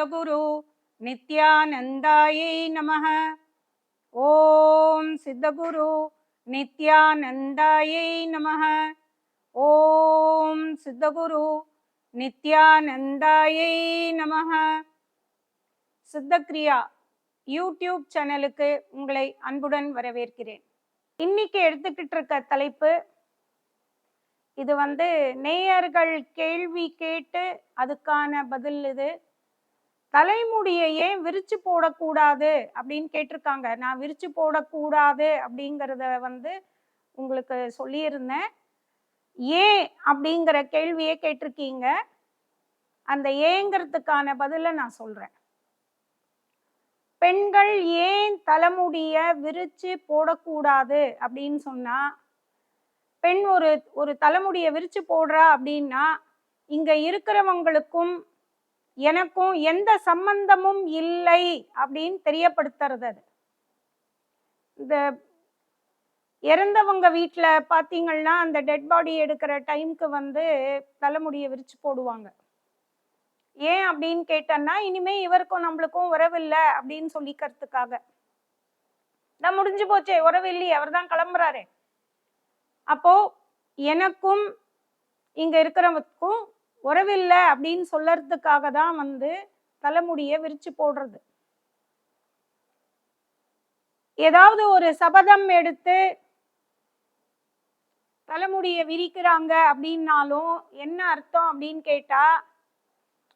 சித்தகுரு நித்யானந்தாயை நமः. ஓம் சித்தகுரு நித்யானந்தாயை நமः. ஓம் சித்தகுரு நித்யானந்தாயை நமः. சித்தக்ரியா யூடியூப் சேனலுக்கு உங்களை அன்புடன் வரவேற்கிறேன். இன்னைக்கு எடுத்துக்கிட்டு இருக்க தலைப்பு, இது நேயர்கள் கேள்வி கேட்டு அதுக்கான பதில். இது தலைமுடியை ஏன் விரிச்சு போடக்கூடாது அப்படின்னு கேட்டிருக்காங்க. நான் விரிச்சு போடக்கூடாது அப்படிங்கிறத உங்களுக்கு சொல்லியிருந்தேன். ஏன் அப்படிங்கிற கேள்வியே கேட்டிருக்கீங்க. அந்த ஏங்கிறதுக்கான பதிலை நான் சொல்றேன். பெண்கள் ஏன் தலைமுடிய விரிச்சு போடக்கூடாது அப்படின்னு சொன்னா, பெண் ஒரு தலைமுடிய விரிச்சு போடுறா அப்படின்னா இங்க இருக்கிறவங்களுக்கும் எனக்கும் எந்த சம்பந்தமும் இல்லை அப்படின்னு தெரியப்படுத்துறது. அது இந்த இறந்தவங்க வீட்டுல பாத்தீங்கன்னா அந்த டெட் பாடி எடுக்கிற டைமுக்கு தலைமுடிய விரிச்சு போடுவாங்க. ஏன் அப்படின்னு கேட்டேன்னா, இனிமே இவருக்கும் நம்மளுக்கும் உறவில்லை அப்படின்னு சொல்லிக்கிறதுக்காக. நான் முடிஞ்சு போச்சே, உறவு இல்லையே, அவர் தான் கிளம்புறாரு. அப்போ எனக்கும் இங்க இருக்கிறவங்களுக்கும் உறவில்லை அப்படின்னு சொல்லறதுக்காக தான் தலைமுடிய விரிச்சு போடுறது. ஏதாவது ஒரு சபதம் எடுத்து தலைமுடிய விரிக்கிறாங்க அப்படின்னாலும் என்ன அர்த்தம் அப்படின்னு கேட்டா,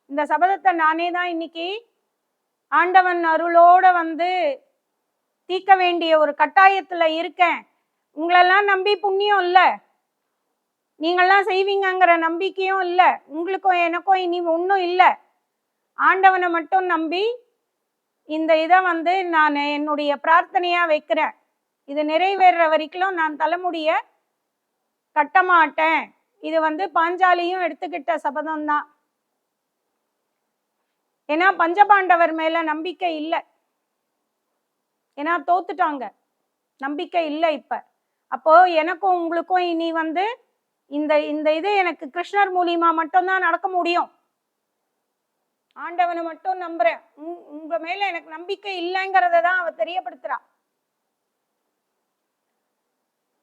இந்த சபதத்தை நானே தான் இன்னைக்கு ஆண்டவன் அருளோட தீர்க்க வேண்டிய ஒரு கட்டாயத்துல இருக்கேன். உங்களெல்லாம் நம்பி புண்ணியம் இல்லை, நீங்கள்லாம் செய்வீங்கங்கிற நம்பிக்கையும் இல்லை, உங்களுக்கும் எனக்கும் இனி ஒன்றும் இல்லை. ஆண்டவனை மட்டும் நம்பி இந்த இதை நான் என்னுடைய பிரார்த்தனையா வைக்கிறேன். இது நிறைவேற வரைக்கும் நான் தலைமுடிய கட்ட மாட்டேன். இது பாஞ்சாலியும் எடுத்துக்கிட்ட சபதம் தான். ஏன்னா பஞ்சபாண்டவர் மேல நம்பிக்கை இல்லை, ஏன்னா தோத்துட்டாங்க, நம்பிக்கை இல்லை இப்ப. அப்போ எனக்கும் உங்களுக்கும் இனி இந்த இது எனக்கு கிருஷ்ணர் மூலியமா மட்டும்தான் நடக்க முடியும். ஆண்டவனை மட்டும் நம்புறேன், உங்க மேல எனக்கு நம்பிக்கை இல்லைங்கிறத தான் அவ தெரியப்படுத்துறா.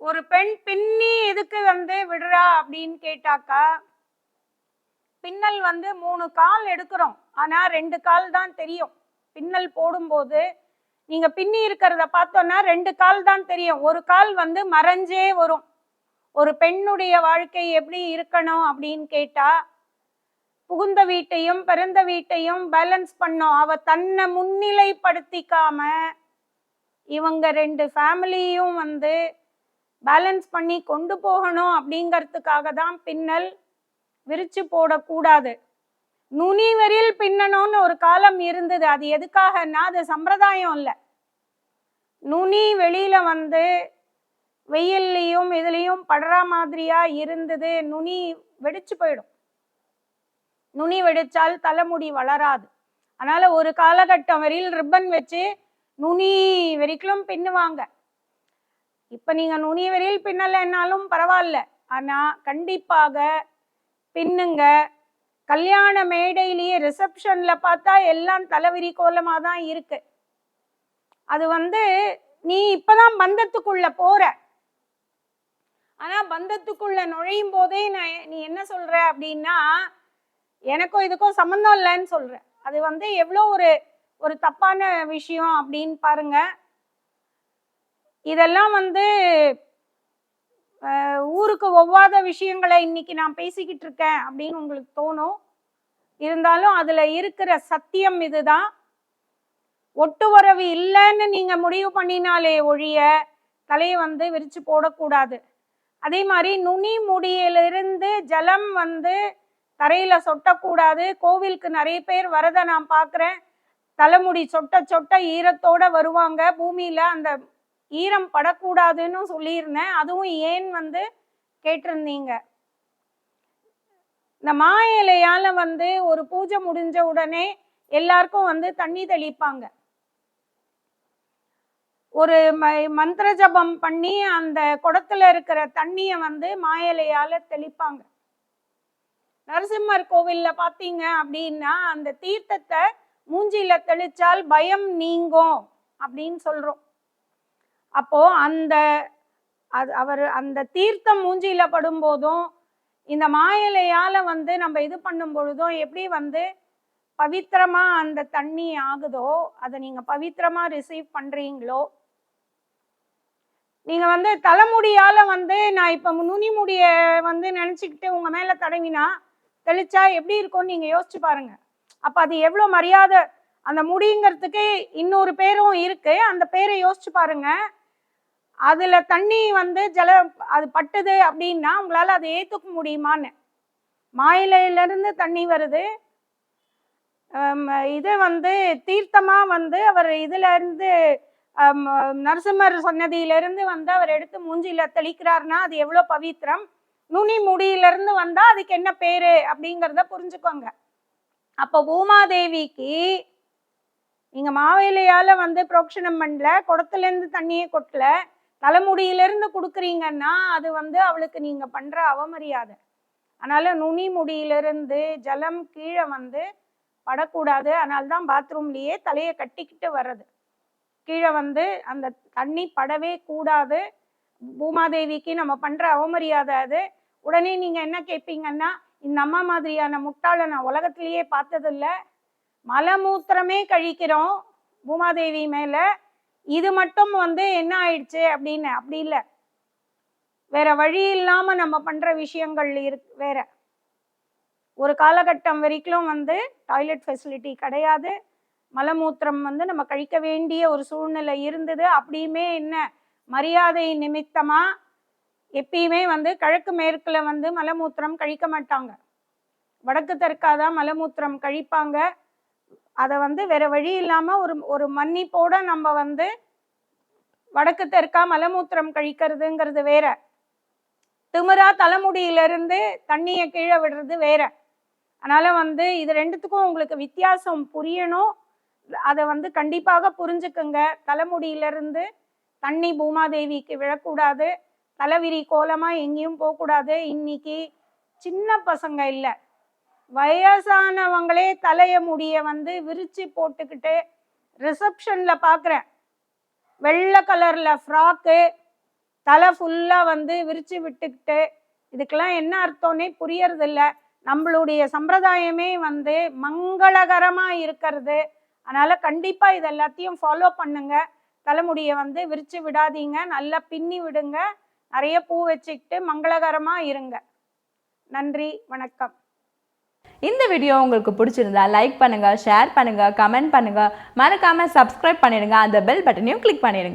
ஒரு பெண் பின்னி எதுக்கு விடுறா அப்படின்னு கேட்டாக்கா, பின்னல் 3 கால் எடுக்கிறோம், ஆனா 2 கால் தான் தெரியும். பின்னல் போடும்போது நீங்க பின்னி இருக்கிறத பார்த்தோன்னா 2 கால் தான் தெரியும், ஒரு கால் மறைஞ்சே வரும். ஒரு பெண்ணுடைய வாழ்க்கை எப்படி இருக்கணும் அப்படின்னு கேட்டா, புகுந்த வீட்டையும் பிறந்த வீட்டையும் பேலன்ஸ் பண்ணும். அவ தன்னை முன்னிலைப்படுத்திக்காம இவங்க 2 ஃபேமிலியும் பேலன்ஸ் பண்ணி கொண்டு போகணும் அப்படிங்கிறதுக்காக தான் பின்னல் விரிச்சு போடக்கூடாது. நுனிவரில் பின்னணும்னு ஒரு காலம் இருந்தது. அது எதுக்காகன்னா, அது சம்பிரதாயம் இல்லை. நுனி வெளியில வெயில்லையும் இதுலயும் படுற மாதிரியா இருந்தது. நுனி வெடிச்சு போயிடும். நுனி வெடிச்சால் தலைமுடி வளராது. அதனால ஒரு காலகட்டம் வரையில் ரிப்பன் வச்சு நுனி வரைக்கும் பின்னுவாங்க. இப்ப நீங்க நுனி வரையில் பின்னலைன்னாலும் பரவாயில்ல, ஆனா கண்டிப்பாக பின்னுங்க. கல்யாண மேடையிலேயே ரிசப்ஷன்ல பார்த்தா எல்லாம் தலைவிரி கோலமா தான் இருக்கு. அது நீ இப்பதான் பந்தத்துக்குள்ள போற, ஆனா பந்தத்துக்குள்ள நுழையும் போதே நீ என்ன சொல்ற அப்படின்னா, எனக்கும் இதுக்கும் சம்பந்தம் இல்லைன்னு சொல்ற. அது எவ்வளோ ஒரு தப்பான விஷயம் அப்படின்னு பாருங்க. இதெல்லாம் ஊருக்கு ஒவ்வாத விஷயங்களை இன்னைக்கு நான் பேசிக்கிட்டு இருக்கேன் அப்படின்னு உங்களுக்கு தோணும். இருந்தாலும் அதுல இருக்கிற சத்தியம் இதுதான். ஒட்டு உறவு இல்லைன்னு நீங்க முடிவு பண்ணினாலே ஒழிய தலையை விரிச்சு போடக்கூடாது. அதே மாதிரி நுனி முடியிலிருந்து ஜலம் தரையில சொட்டக்கூடாது. கோவிலுக்கு நிறைய பேர் வரத நான் பார்க்குறேன். தலைமுடி சொட்ட சொட்ட ஈரத்தோட வருவாங்க. பூமியில அந்த ஈரம் படக்கூடாதுன்னு சொல்லியிருந்தேன். அதுவும் ஏன் கேட்டிருந்தீங்க. இந்த மா இலையால ஒரு பூஜை முடிஞ்ச உடனே எல்லாருக்கும் தண்ணி தெளிப்பாங்க. ஒரு மந்திர ஜபம் பண்ணி அந்த குடத்துல இருக்கிற தண்ணிய மா இலையால தெளிப்பாங்க. நரசிம்மர் கோவில்ல பாத்தீங்க அப்படின்னா அந்த தீர்த்தத்தை மூஞ்சியில தெளிச்சால் பயம் நீங்கும் அப்படின்னு சொல்றோம். அப்போ அந்த தீர்த்தம் மூஞ்சியில படும் போதும் இந்த மாயிலையால வந்து நம்ம இது பண்ணும் பொழுதும் எப்படி வந்து பவித்திரமா அந்த தண்ணி ஆகுதோ, அதை நீங்க பவித்திரமா ரிசீவ் பண்றீங்களோ, நீங்க வந்து தலைமுடியால வந்து நான் இப்ப நுனி முடிய வந்து நினைச்சுக்கிட்டு உங்க மேல தடவினா தெளிச்சா எப்படி இருக்கும்னு நீங்க யோசிச்சு பாருங்க. அப்ப அது எவ்வளவு மரியாதை. அந்த முடிங்கிறதுக்கு இன்னொரு பேரும் இருக்கு, அந்த பேரை யோசிச்சு பாருங்க. அதுல தண்ணி வந்து அது பட்டுது அப்படின்னா உங்களால அதை ஏத்துக்க முடியுமான்னு. மாயிலையில இருந்து தண்ணி வருது, இது வந்து தீர்த்தமா வந்து அவர் இதுல இருந்து நரசிம்மர் சன்னதியிலிருந்து வந்து அவர் எடுத்து மூஞ்சியில தெளிக்கிறாருன்னா அது எவ்வளவு பவித்திரம். நுனி முடியிலிருந்து வந்தா அதுக்கு என்ன பேரு அப்படிங்கிறத புரிஞ்சுக்கோங்க. அப்போ பூமாதேவிக்கு நீங்க மாவேலையால வந்து புரோக்ஷனம் பண்ணல, குடத்துல இருந்து தண்ணியே கொட்டல, தலைமுடியிலிருந்து கொடுக்குறீங்கன்னா அது வந்து அவளுக்கு நீங்க பண்ற அவமரியாதை. அதனால நுனி முடியிலிருந்து ஜலம் கீழே வந்து படக்கூடாது. அதனால்தான் பாத்ரூம்லயே தலையை கட்டிக்கிட்டு வர்றது. கீழே வந்து அந்த தண்ணி படவே கூடாது. பூமாதேவிக்கு நம்ம பண்ற அவமரியாதை அது. உடனே நீங்க என்ன கேட்பீங்கன்னா, இந்த அம்மா மாதிரியான முட்டாளை நான் உலகத்திலேயே பார்த்ததில்ல, மலமூத்திரமே கழிக்கிறோம் பூமாதேவி மேல, இது மட்டும் வந்து என்ன ஆயிடுச்சு அப்படின்னு. அப்படி இல்லை, வேற வழி இல்லாம நம்ம பண்ற விஷயங்கள் வேற. ஒரு காலகட்டம் வரைக்கும் வந்து டாய்லெட் ஃபெசிலிட்டி கிடையாது, மலமூத்திரம் வந்து நம்ம கழிக்க வேண்டிய ஒரு சூழ்நிலை இருந்தது. அப்படியுமே என்ன மரியாதை நிமித்தமா எப்பயுமே வந்து கிழக்கு மேற்குல வந்து மலமூத்திரம் கழிக்க மாட்டாங்க, வடக்கு தெற்காதான் மலமூத்திரம் கழிப்பாங்க. அதை வந்து வேற வழி இல்லாம ஒரு மன்னிப்போட நம்ம வந்து வடக்கு தெற்கா மலமூத்திரம் கழிக்கிறதுங்கிறது வேற, திமிரா தலைமுடியிலிருந்து தண்ணியை கீழே விடுறது வேற. அதனால வந்து இது ரெண்டுத்துக்கும் உங்களுக்கு வித்தியாசம் புரியணும். அதை வந்து கண்டிப்பாக புரிஞ்சுக்குங்க. தலைமுடியிலிருந்து தண்ணி பூமாதேவிக்கு விழக்கூடாது, தலைவிரி கோலமா எங்கேயும் போகக்கூடாது. இன்னைக்கு சின்ன பசங்க இல்லை, வயசானவங்களே தலைய முடிய வந்து விரிச்சு போட்டுக்கிட்டு ரிசப்ஷன்ல பாக்குறேன், வெள்ளை கலர்ல ஃப்ராக்கு, தலை ஃபுல்லா வந்து விரிச்சு விட்டுக்கிட்டு. இதுக்கெல்லாம் என்ன அர்த்தம்னே புரியறது இல்லை. நம்மளுடைய சம்பிரதாயமே வந்து மங்களகரமா இருக்கிறது. அதனால கண்டிப்பா இது எல்லாத்தையும் ஃபாலோ பண்ணுங்க. தலைமுடியை வந்து விரிச்சு விடாதீங்க, நல்லா பின்னி விடுங்க, நிறைய பூ வச்சுக்கிட்டு மங்களகரமா இருங்க. நன்றி, வணக்கம். இந்த வீடியோ உங்களுக்கு பிடிச்சிருந்தா லைக் பண்ணுங்க, ஷேர் பண்ணுங்க, கமெண்ட் பண்ணுங்க, மறக்காம சப்ஸ்கிரைப் பண்ணிடுங்க, அந்த பெல் பட்டனையும் கிளிக் பண்ணிடுங்க.